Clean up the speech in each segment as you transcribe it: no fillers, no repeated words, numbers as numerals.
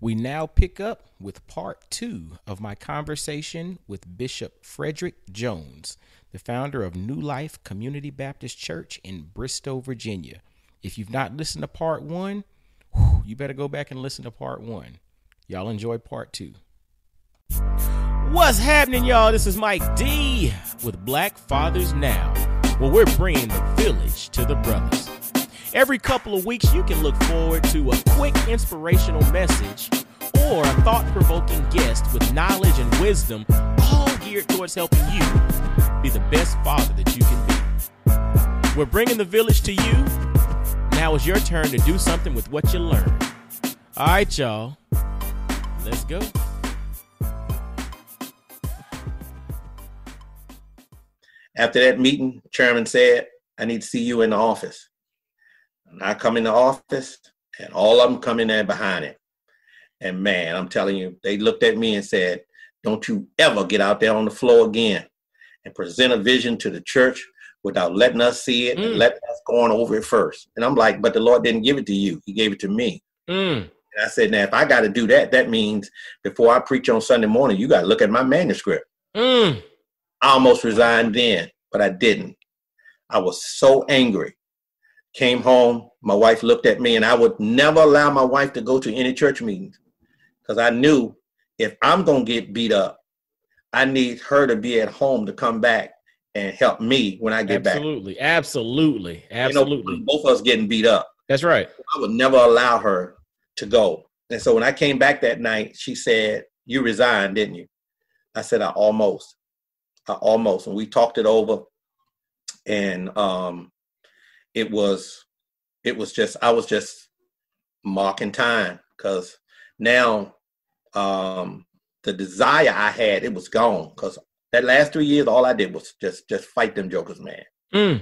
We now pick up with part 2 of my conversation with Bishop Frederick Jones, the founder of New Life Community Baptist Church in Bristow, Virginia. If you've not listened to part 1, you better go back and listen to part 1. Y'all enjoy part 2. What's happening, y'all? This is Mike D with Black Fathers Now, where we're bringing the village to the brothers. Every couple of weeks, you can look forward to a quick inspirational message or a thought-provoking guest with knowledge and wisdom, all geared towards helping you be the best father that you can be. We're bringing the village to you. Now it's your turn to do something with what you learned. All right, y'all. Let's go. After that meeting, the chairman said, I need to see you in the office. And I come in the office, and all of them come in there behind it. And man, I'm telling you, they looked at me and said, don't you ever get out there on the floor again and present a vision to the church without letting us see it and letting us go on over it first. And I'm like, but the Lord didn't give it to you. He gave it to me. And I said, now, if I got to do that, that means before I preach on Sunday morning, you got to look at my manuscript. I almost resigned then, but I didn't. I was so angry. Came home, my wife looked at me, and I would never allow my wife to go to any church meetings because I knew if I'm going to get beat up, I need her to be at home to come back and help me when I get back. Absolutely. You know, both of us getting beat up. That's right. I would never allow her to go. And so when I came back that night, she said, you resigned, didn't you? I said, I almost. And we talked it over. And it was just, I was just marking time because now the desire I had, it was gone because that last 3 years, all I did was just fight them jokers, man.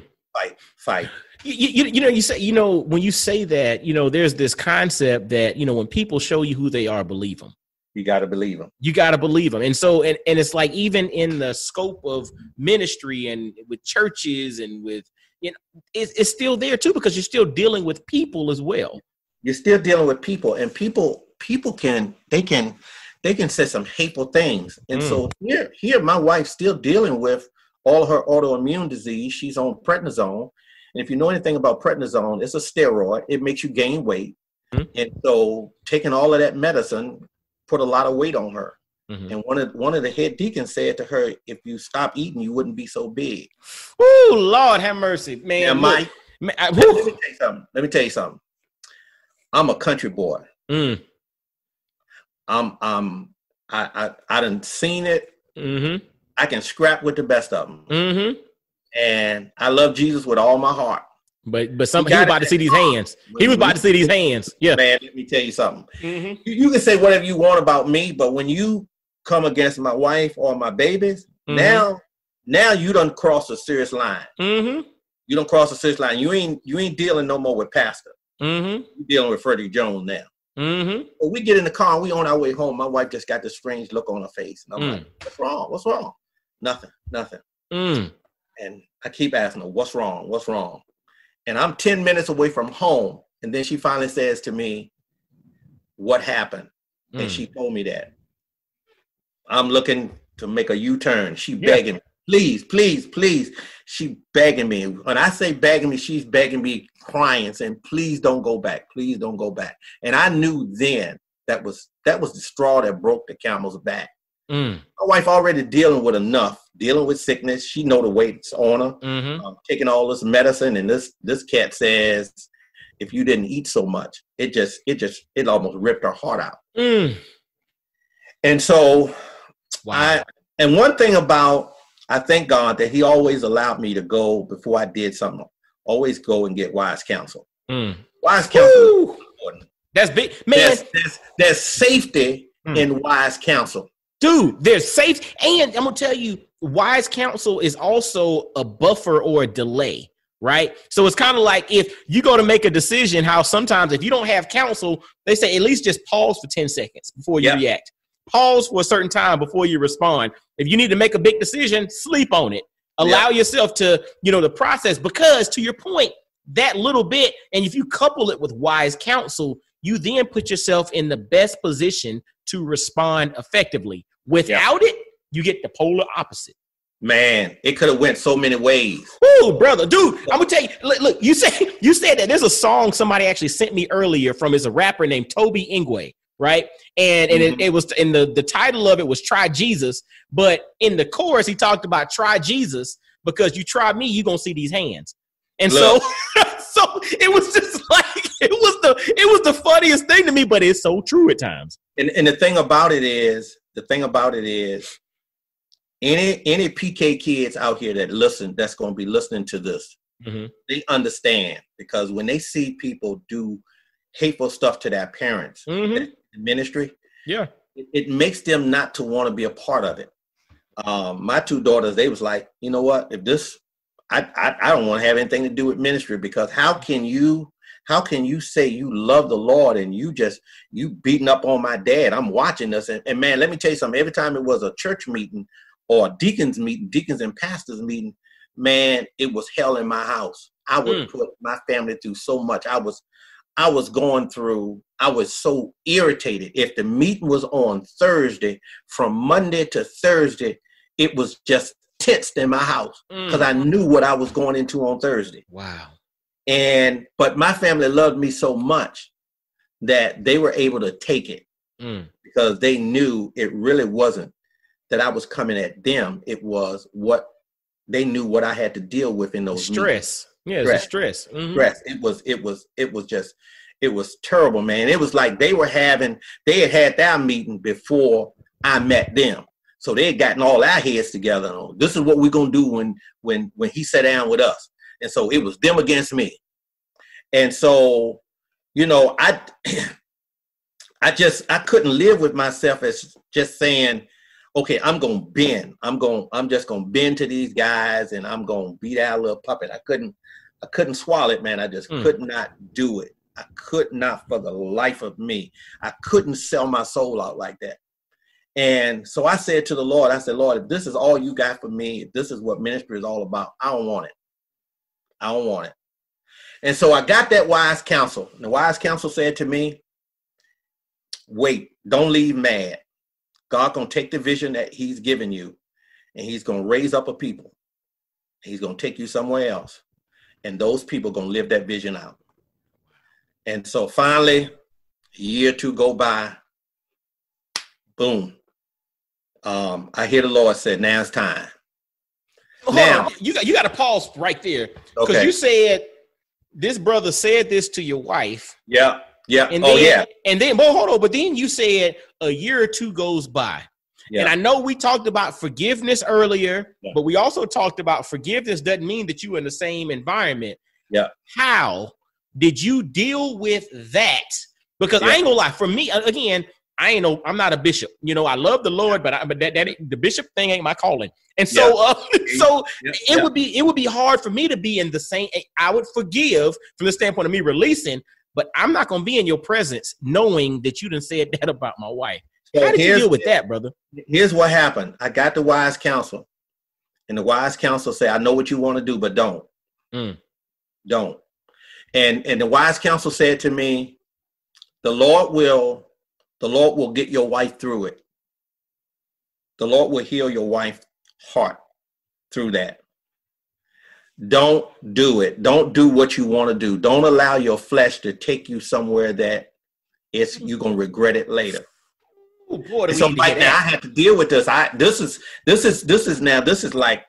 Fight. You know, when you say that, you know, there's this concept that, you know, when people show you who they are, believe them. You got to believe them. You got to believe them. And so, and it's like, even in the scope of ministry and with churches and with, you know, it's still there too, because you're still dealing with people as well. You're still dealing with people, and people can say some hateful things. And so here, my wife's still dealing with all her autoimmune disease. She's on prednisone. And if you know anything about prednisone, it's a steroid. It makes you gain weight. And so taking all of that medicine put a lot of weight on her. And one of the head deacons said to her, if you stop eating, you wouldn't be so big. Oh, Lord have mercy, man. Yeah, Mike, let me tell you something. I'm a country boy. I done seen it. I can scrap with the best of them. And I love Jesus with all my heart. But he was about to see these hands. He was about to see these hands. Yeah. Man, let me tell you something. You can say whatever you want about me, but when you come against my wife or my babies, now you done cross a serious line. You done cross a serious line. You ain't dealing no more with Pastor. You're dealing with Frederick Jones now. But we get in the car and we on our way home. My wife just got this strange look on her face. And I'm like, what's wrong? What's wrong? Nothing. And I keep asking her, what's wrong? What's wrong? And I'm 10 minutes away from home. And then she finally says to me, what happened? And she told me that. I'm looking to make a U-turn. She begging me, please. She begging me. When I say begging me, she's begging me, crying, saying, please don't go back. Please don't go back. And I knew then that was the straw that broke the camel's back. My wife already dealing with sickness. She know the weight's on her. Taking all this medicine, and this cat says, if you didn't eat so much, it almost ripped her heart out. And so, and one thing about, I thank God that he always allowed me to go before I did something. Always go and get Wise Counsel. Wise Counsel is important. That's big, man. There's safety in Wise Counsel. Dude, there's safe. And I'm going to tell you, Wise Counsel is also a buffer or a delay, right? So it's kind of like if you go to make a decision, how sometimes if you don't have counsel, they say at least just pause for 10 seconds before you react. Pause for a certain time before you respond. If you need to make a big decision, sleep on it. Allow yourself to, the process, because to your point, that little bit, and if you couple it with Wise Counsel, you then put yourself in the best position to respond effectively. Without it, you get the polar opposite. Man, it could have went so many ways. Oh, brother, dude, I'm gonna tell you. Look, you said that there's a song somebody actually sent me earlier from is a rapper named Toby Ingwe, right? And it was in the title of it was "Try Jesus," but in the chorus he talked about "Try Jesus because you try me, you gonna see these hands." And so it was just like it was the funniest thing to me, but it's so true at times. And the thing about it is. Any PK kids out here that's going to be listening to this, they understand, because when they see people do hateful stuff to their parents, ministry, it makes them not to want to be a part of it. My two daughters, they was like, you know what? If this, I don't want to have anything to do with ministry, because how can you say you love the Lord and you beating up on my dad? I'm watching this, and man, let me tell you something. Every time it was a church meeting or a deacons and pastors meeting, man, it was hell in my house. I would put my family through so much. I was so irritated. If the meeting was on Thursday, from Monday to Thursday, it was just tensed in my house because I knew what I was going into on Thursday. Wow. But my family loved me so much that they were able to take it because they knew it really wasn't that I was coming at them. It was what they knew what I had to deal with in those stress. Meetings. Yeah, it's stress. Mm-hmm. Stress. It was terrible, man. It was like they had their meeting before I met them. So they had gotten all our heads together on this is what we're gonna do when he sat down with us. And so it was them against me. And so, I couldn't live with myself as just saying, okay, I'm going to bend. I'm just going to bend to these guys and I'm going to be that little puppet. I couldn't swallow it, man. I just could not do it. I could not for the life of me. I couldn't sell my soul out like that. And so I said to the Lord, Lord, if this is all you got for me, if this is what ministry is all about, I don't want it. I don't want it. And so I got that wise counsel. And the wise counsel said to me, wait, don't leave mad. God going to take the vision that he's given you and he's going to raise up a people. He's going to take you somewhere else. And those people are going to live that vision out. And so finally, a year or two go by. Boom. I hear the Lord said, now it's time. Now you got to pause right there because you said this brother said this to your wife. Yeah. And then, but then you said a year or two goes by. Yeah. And I know we talked about forgiveness earlier, but we also talked about forgiveness doesn't mean that you were in the same environment. Yeah. How did you deal with that? Because I ain't gonna lie, for me, again, I'm not a bishop. I love the Lord, but the bishop thing ain't my calling. And so, it would be hard for me to be in the same. I would forgive from the standpoint of me releasing, but I'm not going to be in your presence knowing that you done said that about my wife. So how did you deal with that, brother? Here's what happened. I got the wise counsel, and the wise counsel said, "I know what you want to do, but don't, don't." And the wise counsel said to me, "The Lord will get your wife through it. The Lord will heal your wife's heart through that. Don't do it. Don't do what you want to do. Don't allow your flesh to take you somewhere that you're going to regret it later." Oh, boy, so right now I have to deal with this. This is like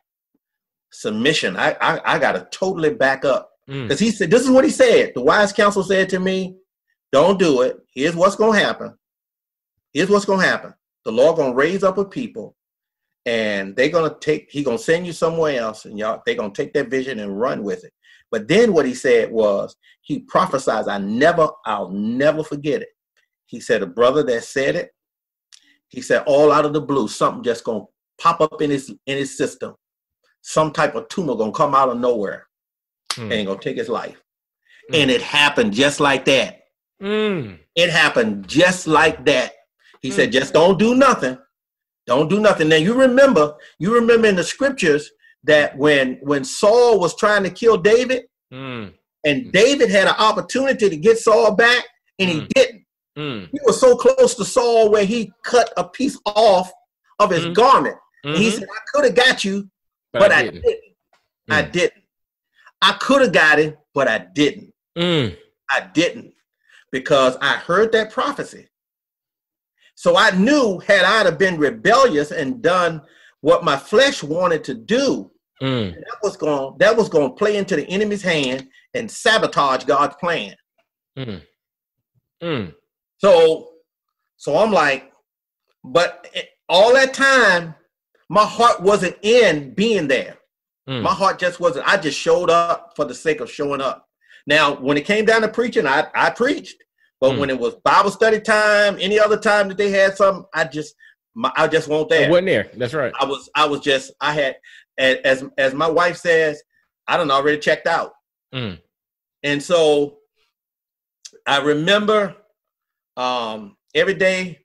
submission. I got to totally back up because he said, this is what he said. The wise counsel said to me, don't do it. Here's what's going to happen. Here's what's going to happen. The Lord going to raise up a people and he's going to send you somewhere else and they're going to take that vision and run with it. But then what he said was, he prophesied, I'll never forget it. He said, a brother that said it, he said, all out of the blue, something just going to pop up in his system. Some type of tumor going to come out of nowhere and going to take his life. And it happened just like that. It happened just like that. He said, just don't do nothing. Don't do nothing. Now you remember in the scriptures that when Saul was trying to kill David and David had an opportunity to get Saul back and he didn't. He was so close to Saul where he cut a piece off of his garment. And he said, I could have got you, but I didn't. I didn't. I could have got him, but I didn't. I didn't, because I heard that prophecy. So I knew, had I have been rebellious and done what my flesh wanted to do, that was going to play into the enemy's hand and sabotage God's plan. So I'm like, but all that time, my heart wasn't in being there. My heart just wasn't. I just showed up for the sake of showing up. Now, when it came down to preaching, I preached. But when it was Bible study time, any other time that they had something, I just wasn't there. I wasn't there. That's right. I had, as my wife says, I done already checked out. And so I remember every day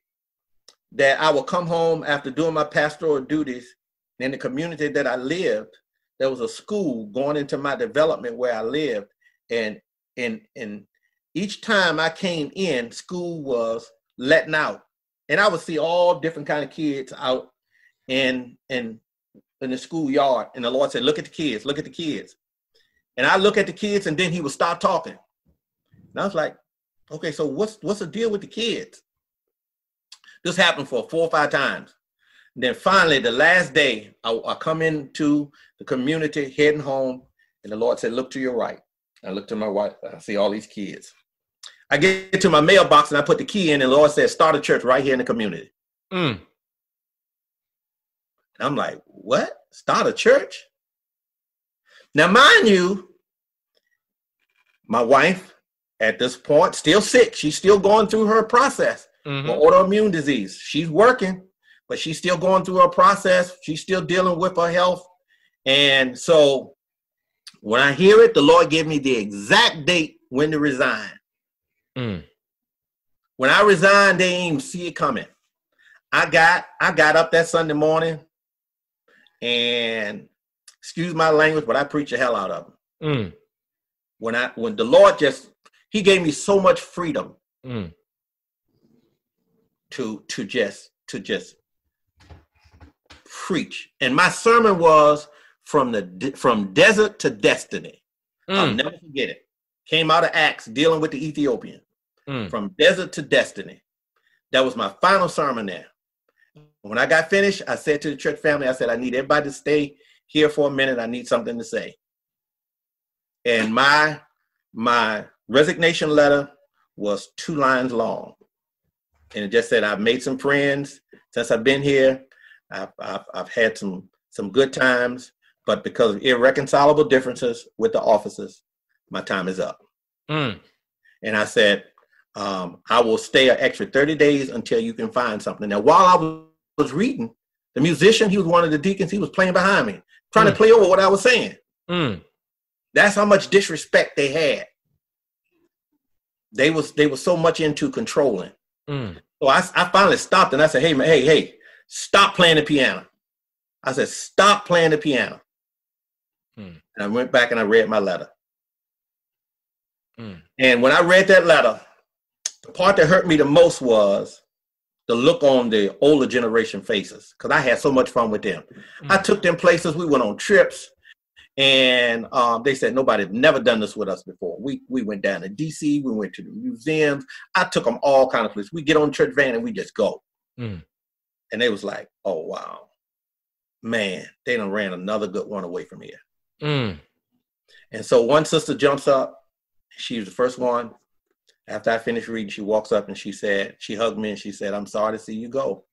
that I would come home after doing my pastoral duties in the community that I lived. There was a school going into my development where I lived. And each time I came in, school was letting out. And I would see all different kind of kids out in the schoolyard. And the Lord said, look at the kids, look at the kids. And I look at the kids, and then he would start talking. And I was like, okay, so what's the deal with the kids? This happened for 4 or 5 times. And then finally, the last day, I come into the community heading home, and the Lord said, look to your right. I look to my right, I see all these kids. I get to my mailbox and I put the key in, and the Lord said, start a church right here in the community. And I'm like, what? Start a church? Now, mind you, my wife at this point, still sick. She's still going through her process for autoimmune disease. She's working, but she's still going through her process. She's still dealing with her health. And so when I hear it, the Lord gave me the exact date when to resign. When I resigned, they didn't even see it coming. I got up that Sunday morning, and excuse my language, but I preached the hell out of them. When the Lord he gave me so much freedom to just preach. And my sermon was from desert to destiny. I'll never forget it. Came out of Acts dealing with the Ethiopian. From desert to destiny. That was my final sermon there. When I got finished, I said to the church family, I said, I need everybody to stay here for a minute. I need something to say. And my resignation letter was 2 lines long. And it just said, I've made some friends since I've been here. I've had some good times, but because of irreconcilable differences with the officers, my time is up. And I said, I will stay an extra 30 days until you can find something. Now, while I was reading, the musician, he was one of the deacons, he was playing behind me, trying to play over what I was saying. That's how much disrespect they had. They were so much into controlling. So I finally stopped, and I said, hey, man, hey, stop playing the piano. I said, stop playing the piano. And I went back and I read my letter. And when I read that letter, the part that hurt me the most was the look on the older generation faces, because I had so much fun with them. I took them places. We went on trips, and they said nobody had never done this with us before. We went down to D.C. We went to the museums. I took them all kind of places. We get on the church van and we just go. And they was like, oh, wow, man, they done ran another good one away from here. And so one sister jumps up. She was the first one. After I finished reading, she walks up and she hugged me and she said, I'm sorry to see you go.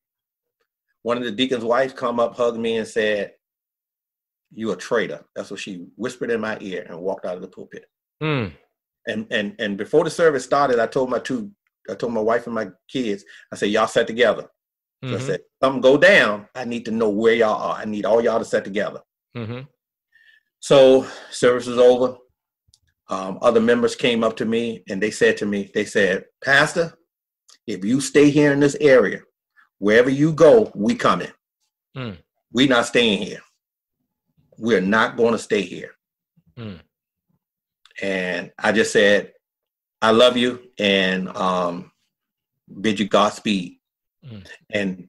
One of the deacon's wives come up, hugged me and said, you a traitor. That's what she whispered in my ear and walked out of the pulpit. And before the service started, I told my wife and my kids, I said, y'all sit together. So I said, something go down, I need to know where y'all are. I need all y'all to sit together. So service was over. Other members came up to me and they said, Pastor, if you stay here in this area, wherever you go, we coming. We not staying here. We're not going to stay here. And I just said, I love you and bid you Godspeed. And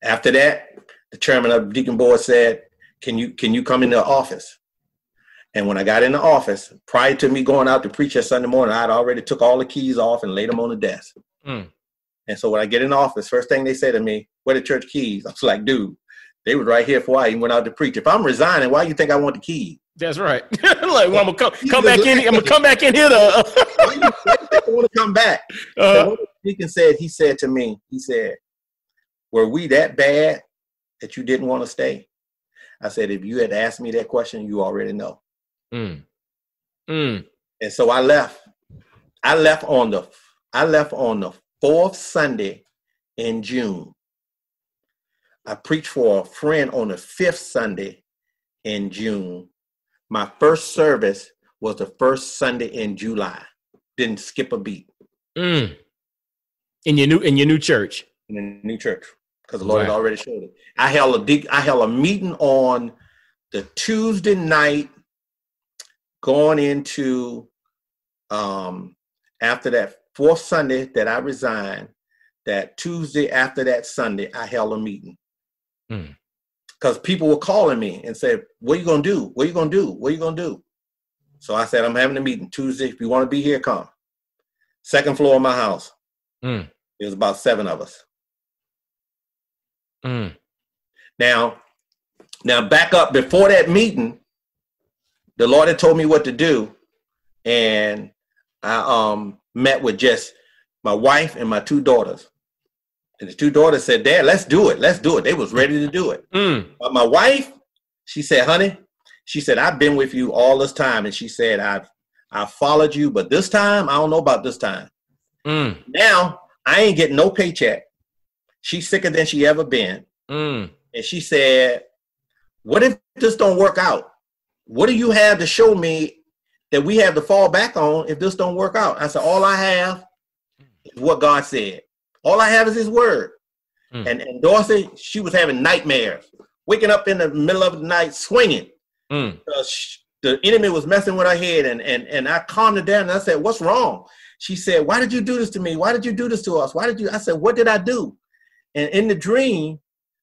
after that, the chairman of the deacon board said, can you come into the office? And when I got in the office, prior to me going out to preach that Sunday morning, I'd already took all the keys off and laid them on the desk. And so when I get in the office, first thing they say to me, where the church keys? I was like, dude, they was right here before I even went out to preach. If I'm resigning, why do you think I want the keys? That's right. Like, well, I'm gonna come back in. I'm gonna come back in here. I want to come back. What the deacon said, he said to me, he said, were we that bad that you didn't want to stay? I said, if you had asked me that question, you already know. And so I left. I left on the fourth Sunday in June. I preached for a friend on the fifth Sunday in June. My first service was the first Sunday in July. Didn't skip a beat. In your new church. In the new church, because the Lord had already showed it. I held a meeting on the Tuesday night, going into after that fourth Sunday that I resigned. That Tuesday after that Sunday, I held a meeting. Because people were calling me and said, what are you going to do? What are you going to do? What are you going to do? So I said, I'm having a meeting Tuesday. If you want to be here, come. Second floor of my house. There was about 7 of us. Now back up before that meeting, the Lord had told me what to do. And I met with just my wife and my 2 daughters. And the 2 daughters said, Dad, let's do it. Let's do it. They was ready to do it. But my wife, she said, honey, she said, I've been with you all this time. And she said, I've followed you. But this time, I don't know about this time. Now, I ain't getting no paycheck. She's sicker than she ever been. And she said, what if this don't work out? What do you have to show me that we have to fall back on if this don't work out? I said, all I have is what God said. All I have is his word. And Dorothy, she was having nightmares, waking up in the middle of the night swinging. Because the enemy was messing with her head. And I calmed her down and I said, what's wrong? She said, why did you do this to me? Why did you do this to us? I said, what did I do? And in the dream,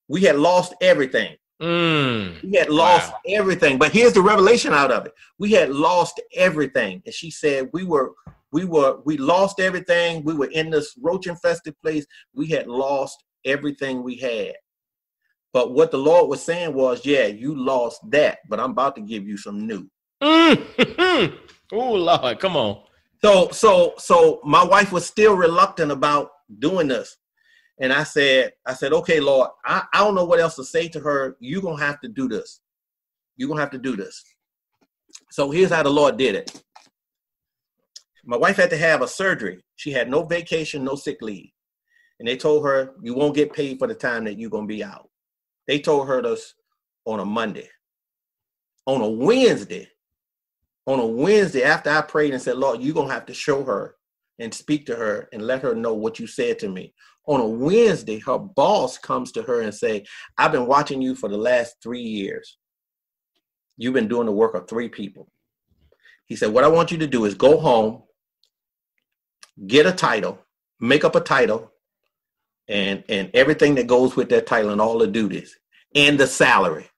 we had lost everything. We had lost everything. But here's the revelation out of it. We had lost everything. And she said, we lost everything. We were in this roach infested place. We had lost everything we had. But what the Lord was saying was, yeah, you lost that, but I'm about to give you some new. Oh, Lord, come on. So my wife was still reluctant about doing this. And I said, okay, Lord, I don't know what else to say to her. You're going to have to do this. You're going to have to do this. So here's how the Lord did it. My wife had to have a surgery. She had no vacation, no sick leave. And they told her, you won't get paid for the time that you're going to be out. They told her this on a Monday. On a Wednesday, after I prayed and said, Lord, you're going to have to show her and speak to her and let her know what you said to me. On a Wednesday, her boss comes to her and say, I've been watching you for the last 3 years. You've been doing the work of 3 people. He said, what I want you to do is go home, get a title, make up a title, and everything that goes with that title and all the duties and the salary.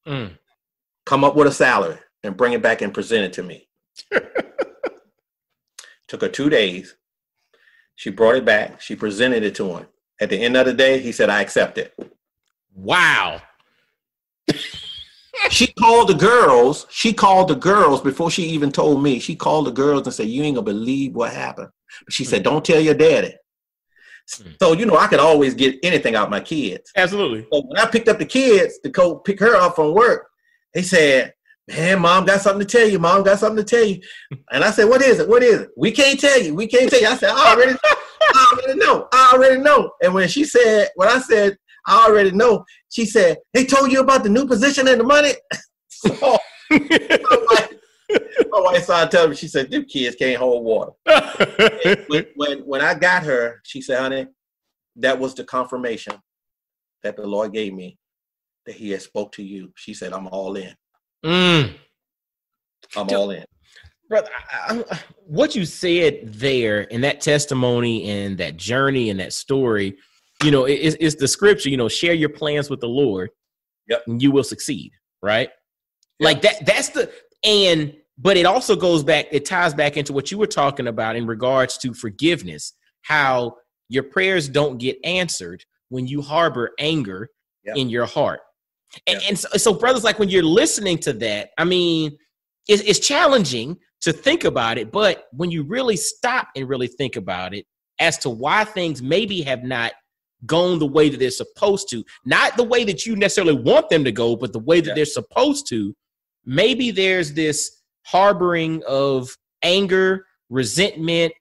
Come up with a salary and bring it back and present it to me. Took her 2 days. She brought it back. She presented it to him. At the end of the day, he said, I accept it. Wow. She called the girls before she even told me. She called the girls and said, you ain't gonna believe what happened. But she said, don't tell your daddy. So, I could always get anything out of my kids. Absolutely. So when I picked up the kids to go pick her up from work, they said, man, Mom got something to tell you. Mom got something to tell you. And I said, what is it? What is it? We can't tell you. I said, I already know. And when I said, I already know, she said, they told you about the new position and the money. So my wife started telling me, she said, them kids can't hold water. when I got her, she said, honey, that was the confirmation that the Lord gave me that he had spoke to you. She said, I'm all in. I'm all in. Brother, what you said there in that testimony and that journey and that story, it's the scripture, share your plans with the Lord. Yep. And you will succeed. Right. Yep. Like but it also it ties back into what you were talking about in regards to forgiveness, how your prayers don't get answered when you harbor anger in your heart. And so brothers, like when you're listening to that, I mean, it's challenging to think about it, but when you really stop and really think about it as to why things maybe have not gone the way that they're supposed to, not the way that you necessarily want them to go, but the way that they're supposed to, maybe there's this harboring of anger, resentment,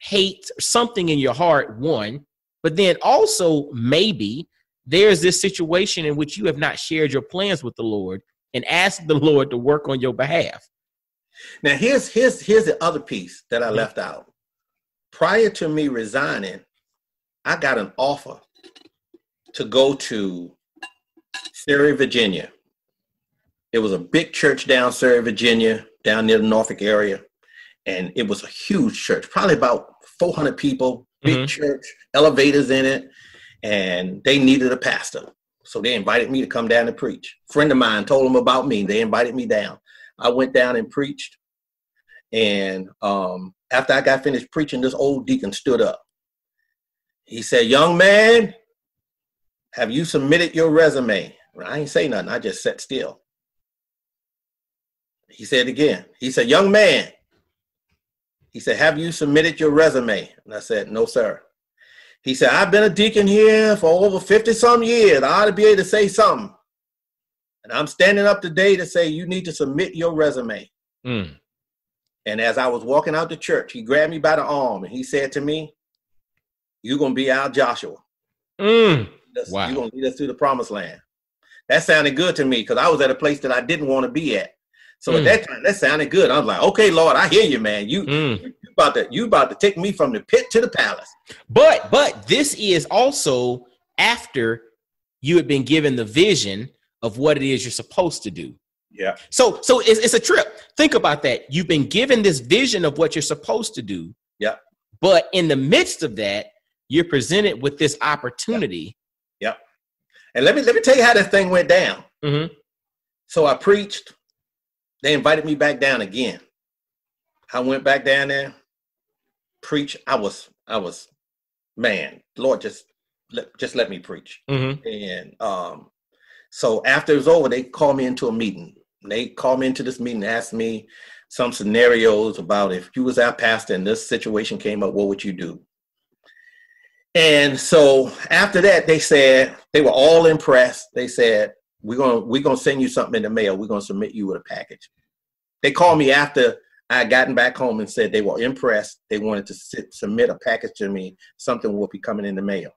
hate, something in your heart, one, but then also maybe there's this situation in which you have not shared your plans with the Lord and asked the Lord to work on your behalf. Now, here's the other piece that I left out. Prior to me resigning, I got an offer to go to Surrey, Virginia. It was a big church down Surrey, Virginia, down near the Norfolk area. And it was a huge church, probably about 400 people, big church, elevators in it. And they needed a pastor. So they invited me to come down and preach. A friend of mine told them about me. They invited me down. I went down and preached. And after I got finished preaching, this old deacon stood up. He said, "Young man, have you submitted your resume?" Well, I ain't say nothing. I just sat still. He said again. He said, "Young man," he said, "have you submitted your resume?" And I said, "No, sir." He said, "I've been a deacon here for over 50-some years. I ought to be able to say something. And I'm standing up today to say you need to submit your resume." And as I was walking out the church, he grabbed me by the arm and he said to me, "You're going to be our Joshua. Wow. You're going to lead us to the promised land." That sounded good to me because I was at a place that I didn't want to be at. So at that time, that sounded good. I was like, "Okay, Lord, I hear you, man. You about to take me from the pit to the palace." But this is also after you had been given the vision of what it is you're supposed to do. Yeah. So it's a trip. Think about that. You've been given this vision of what you're supposed to do. Yeah. But in the midst of that, you're presented with this opportunity. Yeah. And let me tell you how this thing went down. So I preached. They invited me back down again. I went back down there, preach. I was, man, Lord, just let me preach. And so after it was over, they called me into a meeting. They called me into this meeting and asked me some scenarios about if you was our pastor and this situation came up, what would you do? And so after that, they said, they were all impressed. They said, we're gonna send you something in the mail. We're gonna submit you with a package. They called me after I had gotten back home and said they were impressed. They wanted to submit a package to me. Something will be coming in the mail.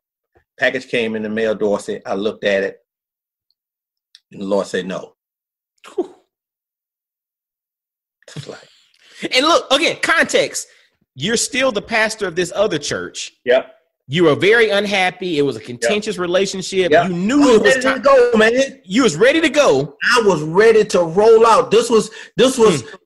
Package came in the mail, Dorsey. I looked at it, and the Lord said no. And look, again, context. You're still the pastor of this other church. Yep. You were very unhappy. It was a contentious relationship. Yep. You knew it was time to go, man. You was ready to go. I was ready to roll out. This was.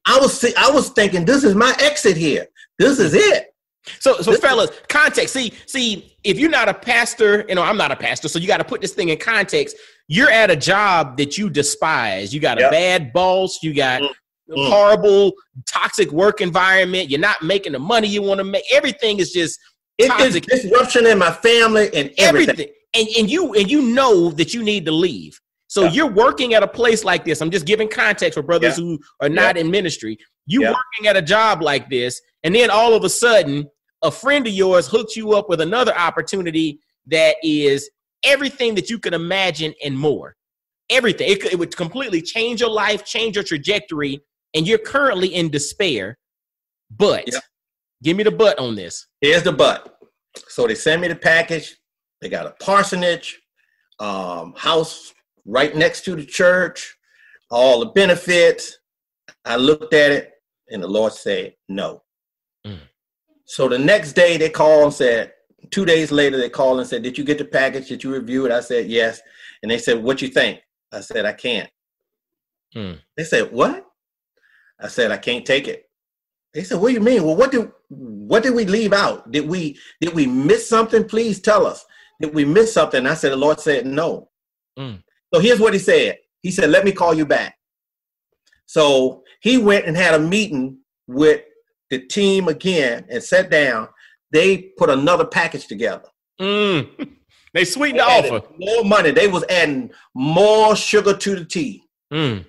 I was thinking, this is my exit here. This is it. So fellas, context. See, if you're not a pastor, I'm not a pastor, so you got to put this thing in context. You're at a job that you despise. You got a bad boss. You got horrible, toxic work environment. You're not making the money you want to make. Everything is just toxic. It's disruption in my family and everything. And you know that you need to leave. So you're working at a place like this. I'm just giving context for brothers who are not in ministry. You working at a job like this, and then all of a sudden, a friend of yours hooks you up with another opportunity that is everything that you could imagine and more. Everything. It would completely change your life, change your trajectory, and you're currently in despair. But give me the but on this. Here's the but. So they send me the package. They got a parsonage, house right next to the church, all the benefits. I looked at it, and the Lord said no. So the next day they called and said, 2 days later they called and said, "Did you get the package? Did you review it?" I said, "Yes." And they said, "What you think?" I said, "I can't." They said, "What?" I said, "I can't take it." They said, what do you mean? Well, what did we leave out? Did we miss something? Please tell us. Did we miss something? I said, the Lord said no. So here's what he said. He said, let me call you back. So he went and had a meeting with the team again and sat down. They put another package together. They sweetened the offer. More money. They was adding more sugar to the tea. And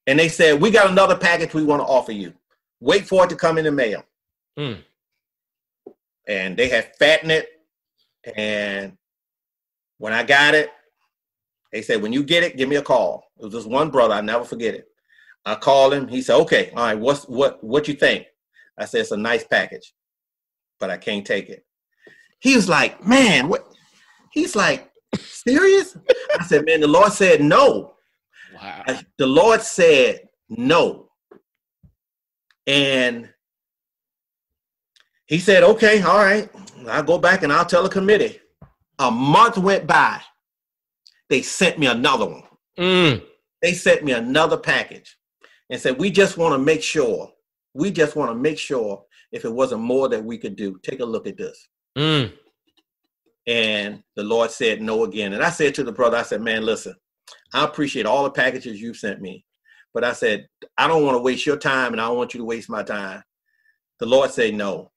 they said, we got another package we want to offer you. Wait for it to come in the mail. And they had fattened it. And when I got it, they said, when you get it, give me a call. It was just one brother. I'll never forget it. I called him. He said, okay, all right, what you think? I said, it's a nice package, but I can't take it. He was like, man, what? He's like, serious? I said, man, the Lord said no. Wow. The Lord said no. And he said, okay, all right, I'll go back and I'll tell the committee. A month went by. They sent me another one. They sent me another package and said, we just want to make sure. We just want to make sure if it wasn't more that we could do. Take a look at this. And the Lord said no again. And I said to the brother, I said, man, listen, I appreciate all the packages you've sent me. But I said, I don't want to waste your time and I don't want you to waste my time. The Lord said no.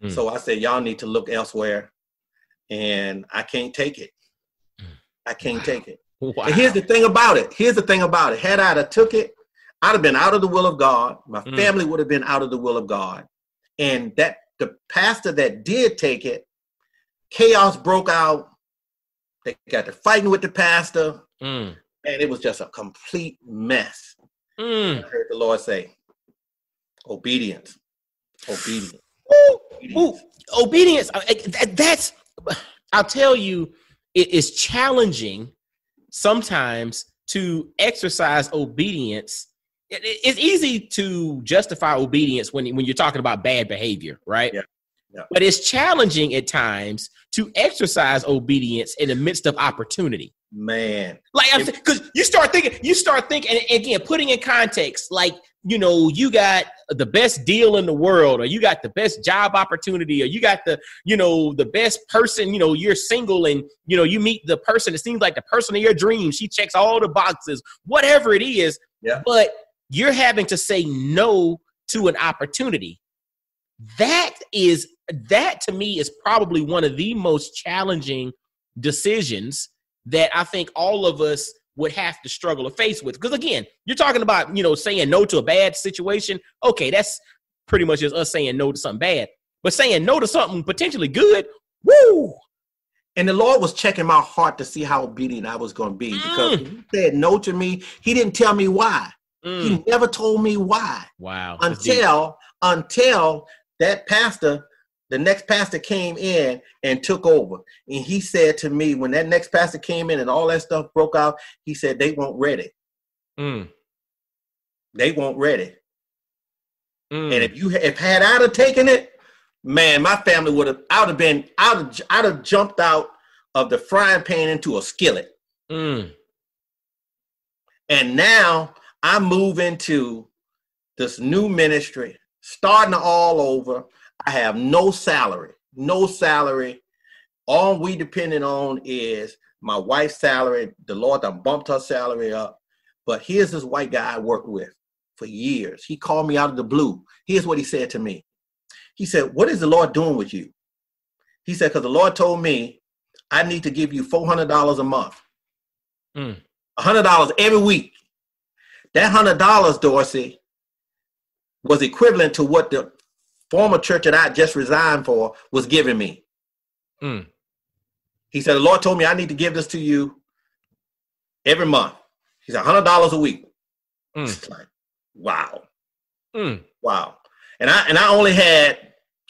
So I said, y'all need to look elsewhere. And I can't take it. I can't take it. Wow. And here's the thing about it. Had I have took it, I'd have been out of the will of God. My family would have been out of the will of God. And that the pastor that did take it, chaos broke out. They got to fighting with the pastor. And it was just a complete mess. I heard the Lord say, obedience. Obedience. Obedience. That's, I'll tell you, it is challenging sometimes to exercise obedience. It's easy to justify obedience when you're talking about bad behavior, right? Yeah. But it's challenging at times to exercise obedience in the midst of opportunity. Man. Like, because you start thinking, and again, putting in context, like, you know, you got the best deal in the world, or you got the best job opportunity, or you got the, you know, the best person, you know, you're single and, you know, you meet the person, it seems like the person of your dreams. She checks all the boxes, whatever it is. Yeah. But you're having to say no to an opportunity. That to me is probably one of the most challenging decisions that I think all of us would have to struggle to face with. Because again, you're talking about, you know, saying no to a bad situation. Okay, that's pretty much just us saying no to something bad. But saying no to something potentially good, woo! And the Lord was checking my heart to see how obedient I was going to be. Because when he said no to me, he didn't tell me why. He never told me why. Wow. Until that pastor, the next pastor came in and took over. And he said to me, when that next pastor came in and all that stuff broke out, he said, they weren't ready. They weren't ready. And if had I have taken it, man, my family I'd have jumped out of the frying pan into a skillet. And now I move into this new ministry, starting all over. I have no salary. All we depending on is my wife's salary. The Lord done bumped her salary up. But here's this white guy I worked with for years. He called me out of the blue. Here's what he said to me. He said, what is the Lord doing with you? He said, because the Lord told me I need to give you $400 a month. $100 every week. That $100, Dorsey, was equivalent to what the former church that I just resigned for was giving me. He said, the Lord told me I need to give this to you every month. He said, $100 a week. It's like, wow. Wow. And I only had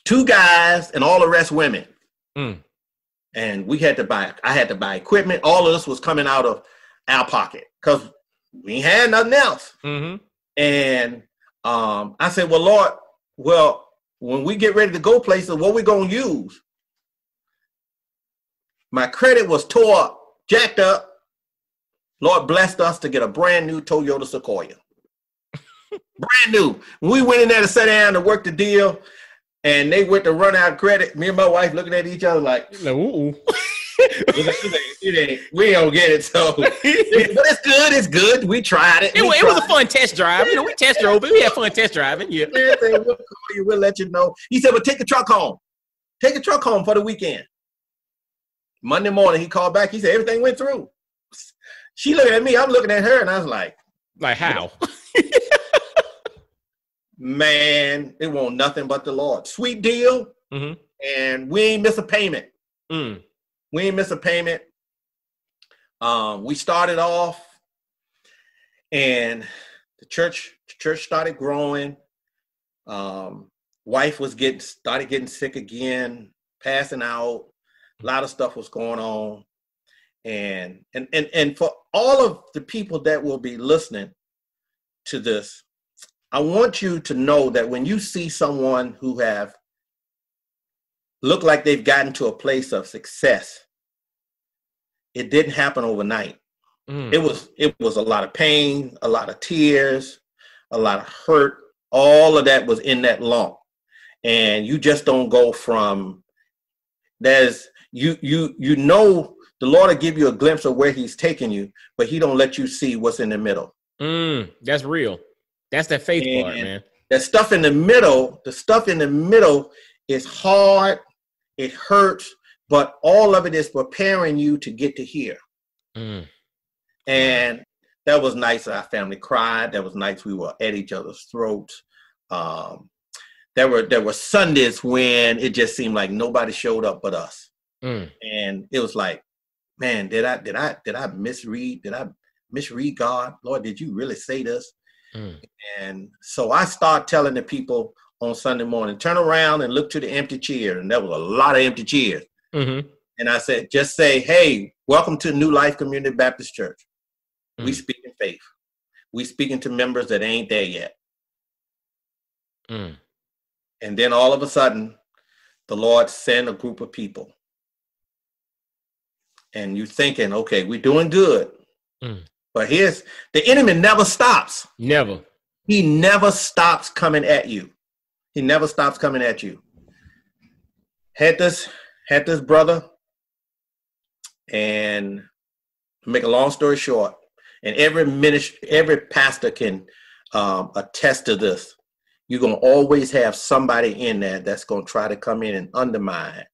2 guys and all the rest women. And I had to buy equipment. All of this was coming out of our pocket because we ain't had nothing else. And I said, well, Lord, when we get ready to go places, what we going to use? My credit was tore up, jacked up. Lord blessed us to get a brand new Toyota Sequoia. Brand new. When we went in there to sit down to work the deal, and they went to run out credit, me and my wife looking at each other like, ooh. We don't get it. So, but it's good. It's good. We tried it. It was a fun test drive. We test drove it. We had fun test driving. Yeah. We'll call you. We'll let you know. He said, "Well, take the truck home. Take the truck home for the weekend." Monday morning, he called back. He said, "Everything went through." She looked at me. I'm looking at her, and I was like how? Man, it won't nothing but the Lord. Sweet deal, and we ain't miss a payment. We ain't miss a payment. We started off, and the church started growing. Wife started getting sick again, passing out. A lot of stuff was going on, and for all of the people that will be listening to this, I want you to know that when you see someone who have looked like they've gotten to a place of success, it didn't happen overnight. It was a lot of pain, a lot of tears, a lot of hurt. All of that was in that lump. And you just don't go from you know the Lord will give you a glimpse of where he's taking you, but he don't let you see what's in the middle. That's real. That's that faith part, man. The stuff in the middle is hard. It hurts, but all of it is preparing you to get to here. And that was nice. Our family cried. That was nice. We were at each other's throats. There were Sundays when it just seemed like nobody showed up but us. And it was like, man, did I misread? Did I misread God? Lord, did you really say this? And so I started telling the people on Sunday morning, turn around and look to the empty chair. And there was a lot of empty chairs. And I said, just say, hey, welcome to New Life Community Baptist Church. We speak in faith. We speaking to members that ain't there yet. And then all of a sudden, the Lord sent a group of people. And you thinking, okay, we're doing good. But the enemy never stops. Never. He never stops coming at you. He never stops coming at you. Had this brother, and to make a long story short, and every pastor can attest to this. You're going to always have somebody in there that's going to try to come in and undermine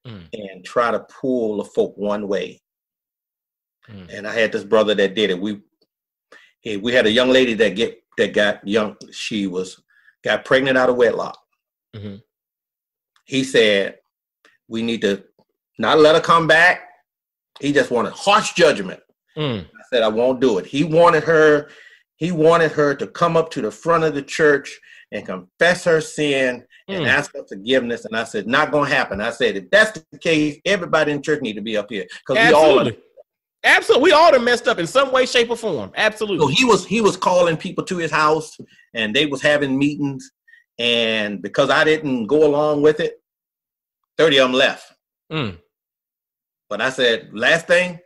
and try to pull the folk one way. And I had this brother that did it. We had a young lady that got young. She got pregnant out of wedlock. He said, we need to not let her come back. He just wanted harsh judgment. I said, I won't do it. He wanted her to come up to the front of the church and confess her sin and ask for forgiveness. And I said, not going to happen. I said, if that's the case, everybody in church need to be up here. Absolutely. We all done messed up in some way, shape, or form. Absolutely. So he was calling people to his house, and they was having meetings. And because I didn't go along with it, 30 of them left. But I said, last thing,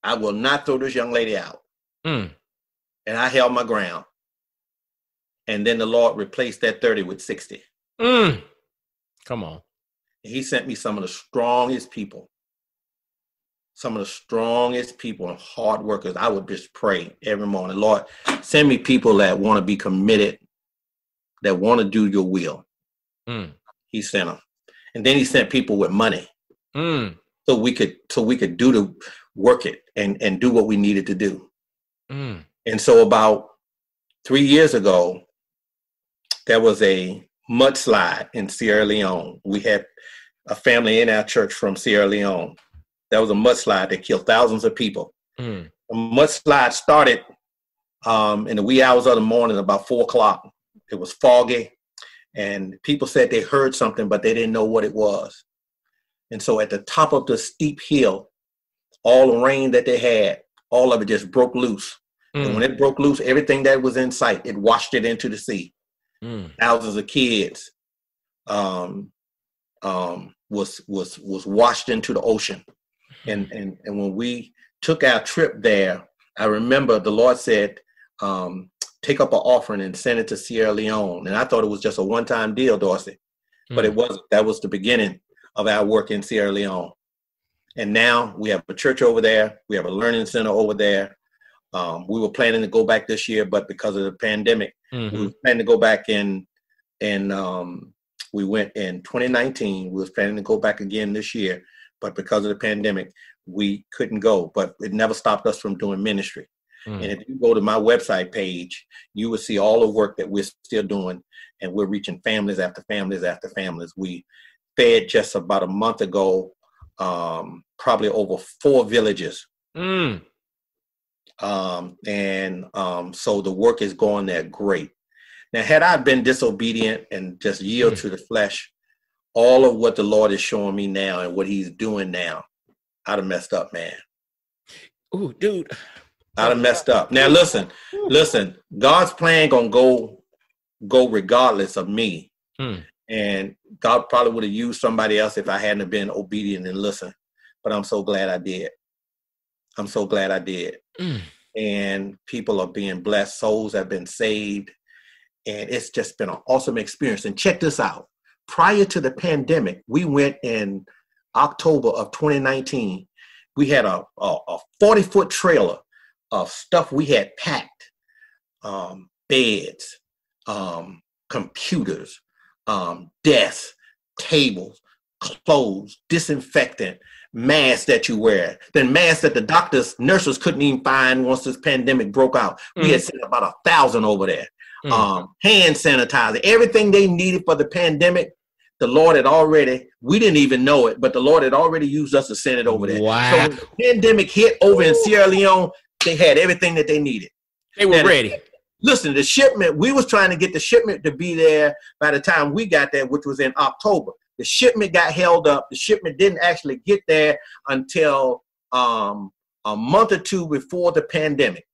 I will not throw this young lady out. And I held my ground. And then the Lord replaced that 30 with 60. Come on. He sent me some of the strongest people. Some of the strongest people and hard workers. I would just pray every morning, Lord, send me people that want to be committed, that want to do your will. He sent them. And then he sent people with money. So we could do the work it and do what we needed to do. And so about 3 years ago, there was a mudslide in Sierra Leone. We had a family in our church from Sierra Leone. There was a mudslide that killed thousands of people. A mudslide started in the wee hours of the morning, about 4 o'clock. It was foggy, and people said they heard something, but they didn't know what it was. And so at the top of the steep hill, all the rain that they had, all of it just broke loose. And when it broke loose, everything that was in sight, it washed it into the sea. Thousands of kids was washed into the ocean. And when we took our trip there, I remember the Lord said, take up an offering and send it to Sierra Leone. And I thought it was just a one-time deal, Dorsey, but it wasn't. That was the beginning of our work in Sierra Leone. And now we have a church over there. We have a learning center over there. We were planning to go back this year, but because of the pandemic, we were planning to go back in, and we went in 2019. We was planning to go back again this year, but because of the pandemic, we couldn't go. But it never stopped us from doing ministry. And if you go to my website page, you will see all the work that we're still doing, and we're reaching families after families after families. We fed just about a month ago, probably over 4 villages. So the work is going there great. Now, had I been disobedient and just yield to the flesh, all of what the Lord is showing me now and what he's doing now, I'd have messed up, man. Ooh, dude. I'd have messed up. Now, listen, God's plan gonna go regardless of me. And God probably would have used somebody else if I hadn't been obedient and listened. But I'm so glad I did. And people are being blessed. Souls have been saved. And it's just been an awesome experience. And check this out. Prior to the pandemic, we went in October of 2019. We had a 40-foot trailer of stuff we had packed, beds, computers, desks, tables, clothes, disinfectant, masks that you wear, then masks that the nurses couldn't even find once this pandemic broke out. We had sent about 1,000 over there. Hand sanitizer, everything they needed for the pandemic. The Lord had already, we didn't even know it, but the Lord had already used us to send it over there. Wow. So when the pandemic hit over in Sierra Leone, they had everything that they needed. They were ready. Listen, the shipment, we was trying to get the shipment to be there by the time we got there, which was in October. The shipment got held up. The shipment didn't actually get there until a month or two before the pandemic.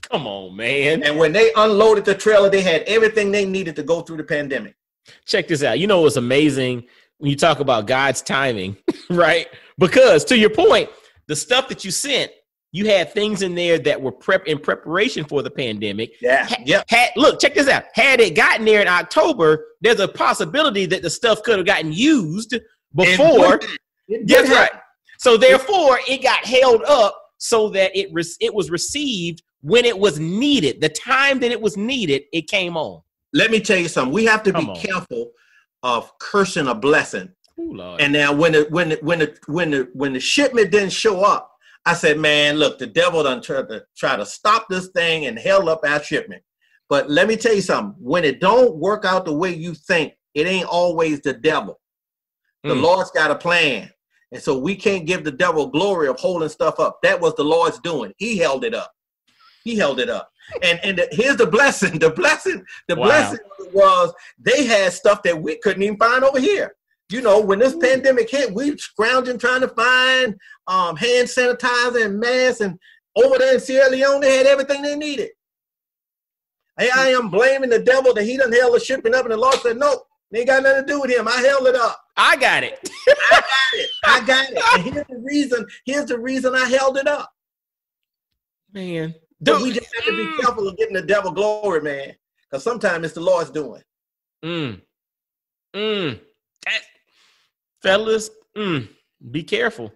Come on, man. And when they unloaded the trailer, they had everything they needed to go through the pandemic. Check this out. You know what's amazing when you talk about God's timing, right? Because to your point, the stuff that you sent, you had things in there that were in preparation for the pandemic. Yeah. Look, check this out. Had it gotten there in October, there's a possibility that the stuff could have gotten used before. That's right. So therefore, it got held up so that it was received when it was needed. The time that it was needed, it came on. Let me tell you something. We have to be careful of cursing a blessing. Ooh, Lord. And now when the shipment didn't show up, I said, man, look, the devil done try to stop this thing and held up our shipment. But let me tell you something. When it don't work out the way you think, it ain't always the devil. The Lord's got a plan. And so we can't give the devil glory of holding stuff up. That was the Lord's doing. He held it up. And here's the blessing. The blessing was they had stuff that we couldn't even find over here. You know, when this pandemic hit, we scrounging trying to find hand sanitizer and masks, and over there in Sierra Leone, they had everything they needed. I am blaming the devil that he done held the shipping up, and the Lord said, no, it ain't got nothing to do with him. I held it up. I got it. I got it. And here's the reason I held it up. Man. But we just have to be careful of giving the devil glory, man. Because sometimes it's the Lord's doing. Fellas, be careful.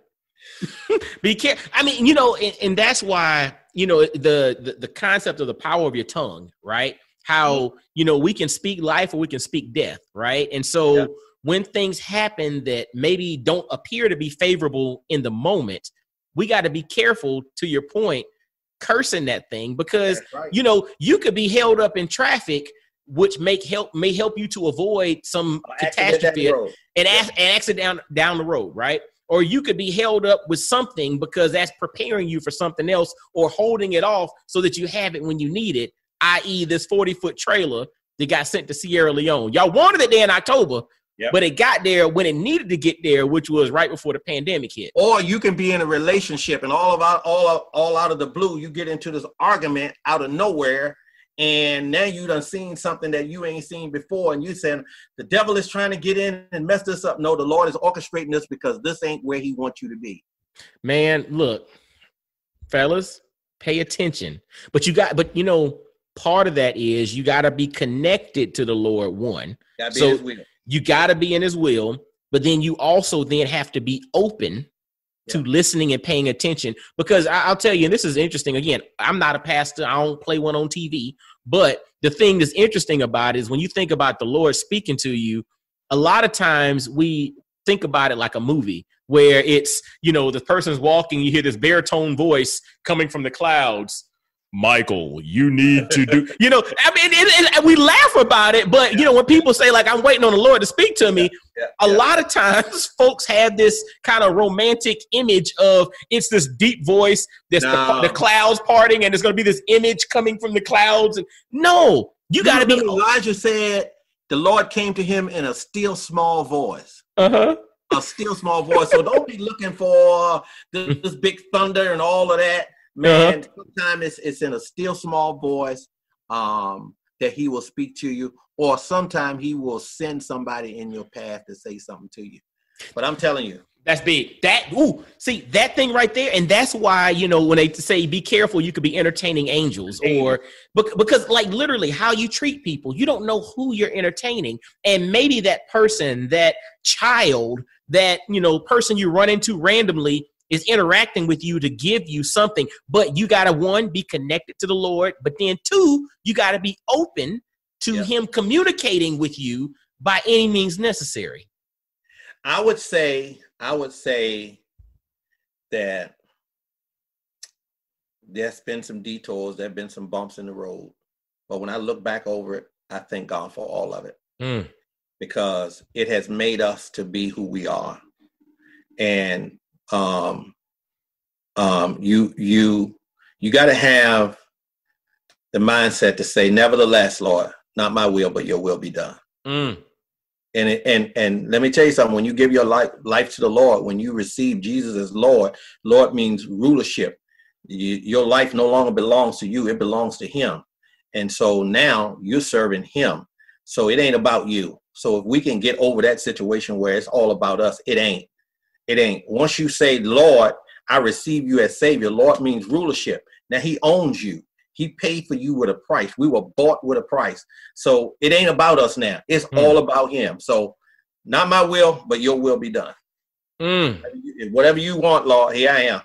Be careful. I mean, you know, and that's why, you know, the concept of the power of your tongue, right? How, you know, we can speak life or we can speak death, right? And so when things happen that maybe don't appear to be favorable in the moment, we got to be careful, to your point, cursing that thing, because you know, you could be held up in traffic, which may help you to avoid some catastrophe and accident down the road, right? Or you could be held up with something because that's preparing you for something else, or holding it off so that you have it when you need it, i.e. this 40-foot trailer that got sent to Sierra Leone. Y'all wanted it there in October, but it got there when it needed to get there, which was right before the pandemic hit. Or you can be in a relationship and all out of the blue, you get into this argument out of nowhere, and now you done seen something that you ain't seen before, and you saying the devil is trying to get in and mess this up. No, the Lord is orchestrating this because this ain't where he wants you to be. Man, look, fellas, pay attention. But you know, part of that is you got to be connected to the Lord, one. So in his will. You got to be in his will, but then you also then have to be open to listening and paying attention, because I'll tell you, and this is interesting. Again, I'm not a pastor. I don't play one on TV, but the thing that's interesting about it is when you think about the Lord speaking to you, a lot of times we think about it like a movie where it's, the person's walking, you hear this baritone voice coming from the clouds. Michael, you need to do, we laugh about it, but when people say like, I'm waiting on the Lord to speak to me, a lot of times folks have this kind of romantic image of it's this deep voice, the clouds parting, and there's going to be this image coming from the clouds. And no, you got to be. Elijah said the Lord came to him in a still small voice. A still small voice. So don't be looking for this big thunder and all of that. Man, sometimes it's in a still small voice that he will speak to you, or sometimes he will send somebody in your path to say something to you. But I'm telling you, that's big. See that thing right there, and that's why when they say be careful, you could be entertaining angels, or because like literally how you treat people, you don't know who you're entertaining, and maybe that person, that child, that person you run into randomly is interacting with you to give you something, but you got to, one, be connected to the Lord, but then two, you got to be open to him communicating with you by any means necessary. I would say that there's been some detours, there've been some bumps in the road, but when I look back over it, I thank God for all of it, because it has made us to be who we are. And you got to have the mindset to say, nevertheless, Lord, not my will, but your will be done. And let me tell you something. When you give your life to the Lord, when you receive Jesus as Lord means rulership. Your life no longer belongs to you. It belongs to him. And so now you're serving him. So it ain't about you. So if we can get over that situation where it's all about us, it ain't. Once you say, Lord, I receive you as Savior, Lord means rulership. Now he owns you. He paid for you with a price. We were bought with a price. So it ain't about us now. It's all about him. So not my will, but your will be done. Whatever you want, Lord, here I am.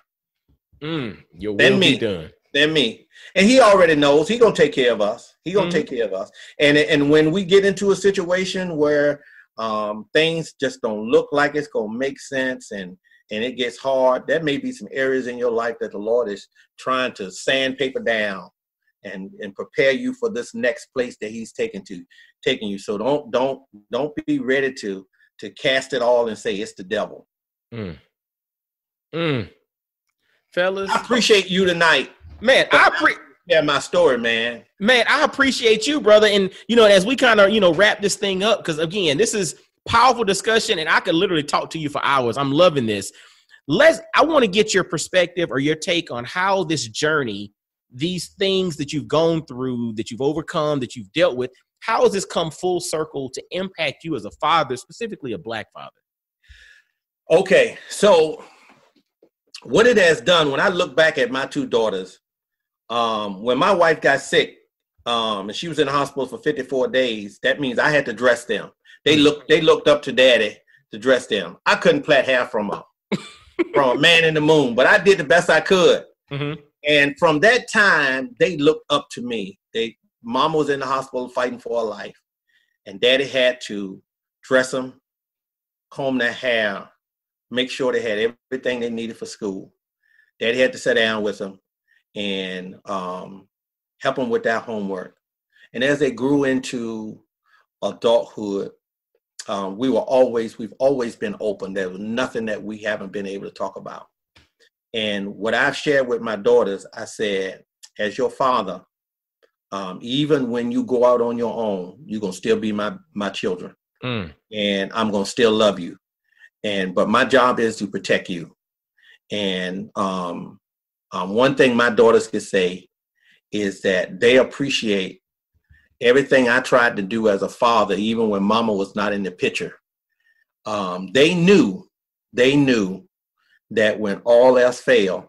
Your will be done. Then me. And he already knows he's going to take care of us. He's going to take care of us. And when we get into a situation where things just don't look like it's going to make sense and it gets hard, there may be some areas in your life that the Lord is trying to sandpaper down and prepare you for this next place that he's taking you. So don't be ready to cast it all and say it's the devil. Fellas, I appreciate you tonight, man. My story, man. Man, I appreciate you, brother. And, as we kind of, wrap this thing up, because, again, this is powerful discussion, and I could literally talk to you for hours. I'm loving this. I want to get your perspective or your take on how this journey, these things that you've gone through, that you've overcome, that you've dealt with, how has this come full circle to impact you as a father, specifically a Black father? Okay, so what it has done, when I look back at my two daughters, when my wife got sick, and she was in the hospital for 54 days, that means I had to dress them. They looked up to daddy to dress them. I couldn't plait hair from a man in the moon, but I did the best I could. And from that time, they looked up to me. Mama was in the hospital fighting for her life, and daddy had to dress them, comb their hair, make sure they had everything they needed for school. Daddy had to sit down with them and help them with their homework. And as they grew into adulthood, we've always been open. There was nothing that we haven't been able to talk about. And what I've shared with my daughters, I said, as your father, even when you go out on your own, you're going to still be my children. And I'm going to still love you. But my job is to protect you. And one thing my daughters could say is that they appreciate everything I tried to do as a father, even when mama was not in the picture. They knew that when all else failed,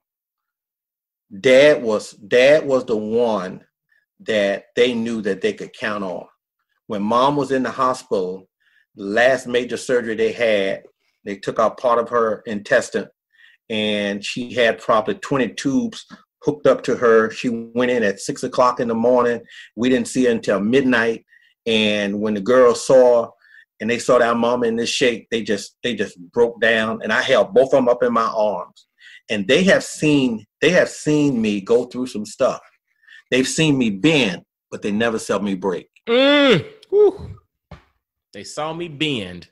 dad was the one that they knew that they could count on. When mom was in the hospital, the last major surgery they had, they took out part of her intestine, and she had probably 20 tubes hooked up to her. She went in at 6 o'clock in the morning. We didn't see her until midnight. And when the girls saw, and they saw that mama in this shape, they just broke down. And I held both of them up in my arms. And they have seen me go through some stuff. They've seen me bend, but they never saw me break. They saw me bend,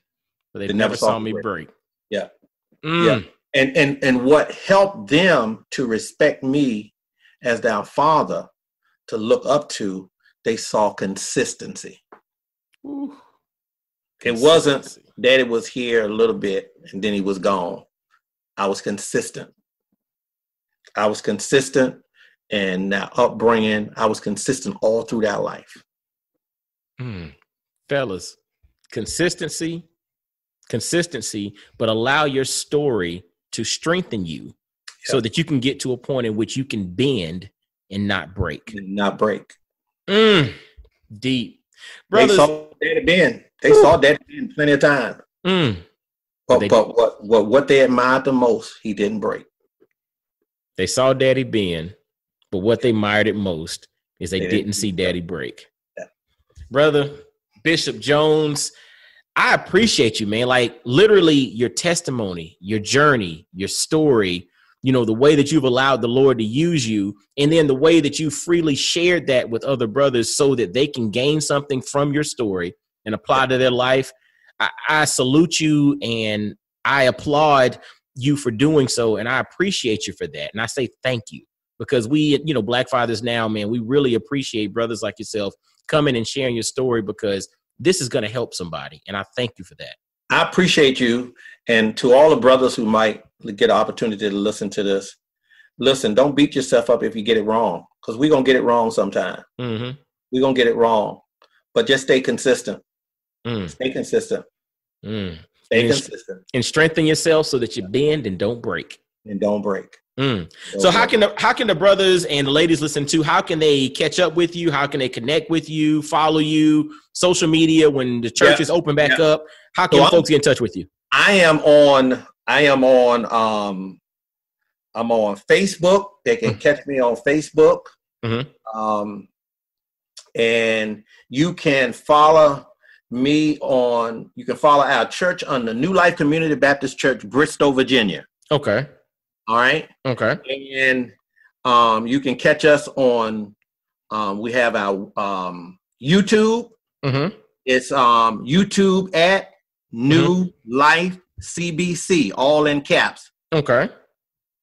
but they never saw me break. Yeah. Yeah. And what helped them to respect me as their father, to look up to, they saw consistency. Ooh. It wasn't Daddy was here a little bit and then he was gone. I was consistent. And now upbringing, I was consistent all through that life. Fellas, consistency, but allow your story to strengthen you so that you can get to a point in which you can bend and not break. Deep. Brothers, they saw Daddy bend. They saw Daddy bend plenty of time. But what they admired the most, he didn't break. They saw Daddy bend, but what they admired it most is they didn't see Daddy break. Yeah. Brother Bishop Jones, I appreciate you, man. Like literally your testimony, your journey, your story, the way that you've allowed the Lord to use you, and then the way that you freely shared that with other brothers so that they can gain something from your story and apply to their life. I salute you and I applaud you for doing so. And I appreciate you for that. And I say thank you because we, Black Fathers Now, man, we really appreciate brothers like yourself coming and sharing your story because this is going to help somebody. And I thank you for that. I appreciate you. And to all the brothers who might get an opportunity to listen to this, listen, don't beat yourself up if you get it wrong, because we're going to get it wrong sometime. We're going to get it wrong, but just stay consistent. Stay consistent. Stay consistent. And strengthen yourself so that you bend and don't break. So how can the brothers and the ladies listen to, how can they catch up with you? How can they connect with you, follow you, social media when the church is open back up? How can folks get in touch with you? I'm on Facebook. They can catch me on Facebook. And you can follow me you can follow our church on the New Life Community Baptist Church, Bristol, Virginia. Okay. All right. Okay. And you can catch us on, we have our YouTube. It's YouTube at New Life CBC, all in caps. Okay.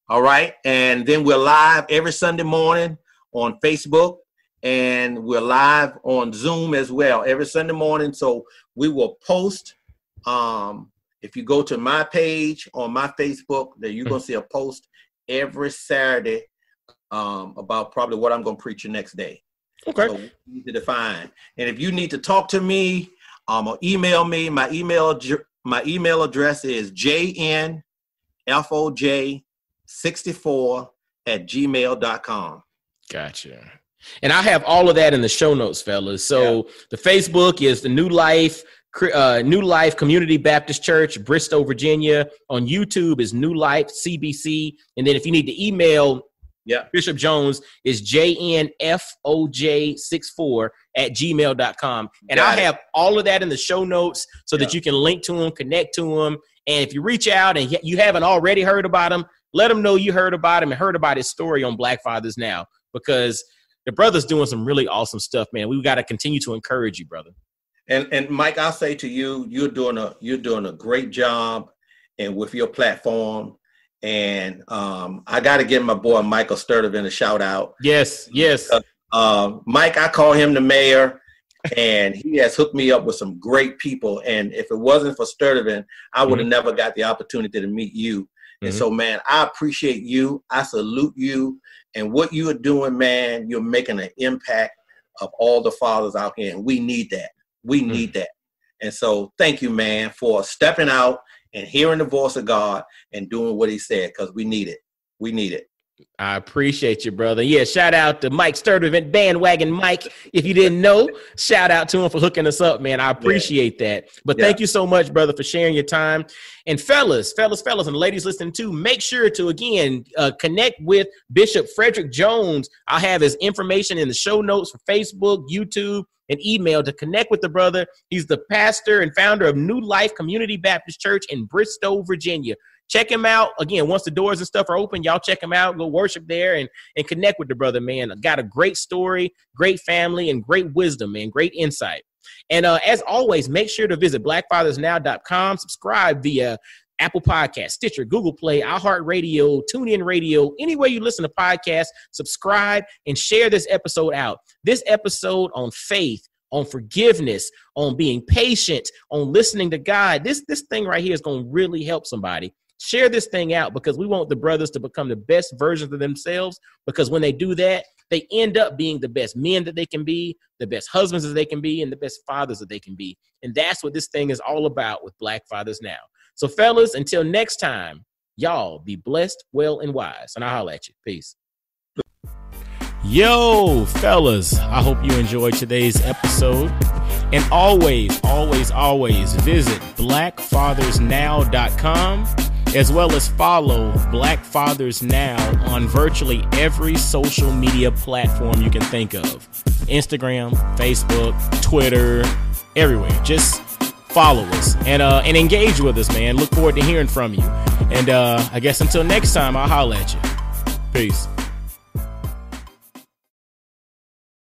All right. And then we're live every Sunday morning on Facebook, and we're live on Zoom as well every Sunday morning. So we will post. If you go to my page on my Facebook, then you're going to see a post every Saturday about probably what I'm going to preach the next day. Okay. So easy to define. And if you need to talk to me, or email me, my email address is jnfoj64@gmail.com. Gotcha. And I have all of that in the show notes, fellas. So the Facebook is the New Life Community Baptist Church, Bristol, Virginia. On YouTube is New Life CBC. And then if you need to email Bishop Jones, is jnfoj64@gmail.com. And I have all of that in the show notes so that you can link to him, connect to him. And if you reach out and you haven't already heard about him, let him know you heard about him and heard about his story on Black Fathers Now, because the brother's doing some really awesome stuff, man. We've got to continue to encourage you, brother. And Mike, I'll say to you, you're doing a great job and with your platform. And I got to give my boy Michael Sturdivant a shout out. Yes. Mike, I call him the mayor, and he has hooked me up with some great people. And if it wasn't for Sturdivant, I would have never got the opportunity to meet you. And so, man, I appreciate you. I salute you. And what you are doing, man, you're making an impact of all the fathers out here. And we need that. We need that. And so thank you, man, for stepping out and hearing the voice of God and doing what he said, because we need it. We need it. I appreciate you, brother. Yeah, shout out to Mike Sturdivant, Bandwagon Mike. If you didn't know, shout out to him for hooking us up, man. I appreciate that. But thank you so much, brother, for sharing your time. And fellas, and ladies listening too, make sure to, again, connect with Bishop Frederick Jones. I'll have his information in the show notes for Facebook, YouTube, and email to connect with the brother. He's the pastor and founder of New Life Community Baptist Church in Bristow, Virginia. Check him out. Again, once the doors and stuff are open, y'all check him out. Go worship there and connect with the brother, man. Got a great story, great family, and great wisdom, man. Great insight. And as always, make sure to visit blackfathersnow.com. Subscribe via Apple Podcasts, Stitcher, Google Play, iHeartRadio, TuneIn Radio, anywhere you listen to podcasts. Subscribe and share this episode out. This episode on faith, on forgiveness, on being patient, on listening to God. This thing right here is going to really help somebody. Share this thing out because we want the brothers to become the best versions of themselves, because when they do that, they end up being the best men that they can be, the best husbands that they can be, and the best fathers that they can be. And that's what this thing is all about with Black Fathers Now. So fellas, until next time, y'all be blessed, well, and wise. And I'll holler at you. Peace. Yo, fellas, I hope you enjoyed today's episode. And always visit blackfathersnow.com, as well as follow Black Fathers Now on virtually every social media platform you can think of. Instagram, Facebook, Twitter, everywhere. Just follow us and engage with us, man. Look forward to hearing from you. And I guess until next time, I'll holler at you. Peace.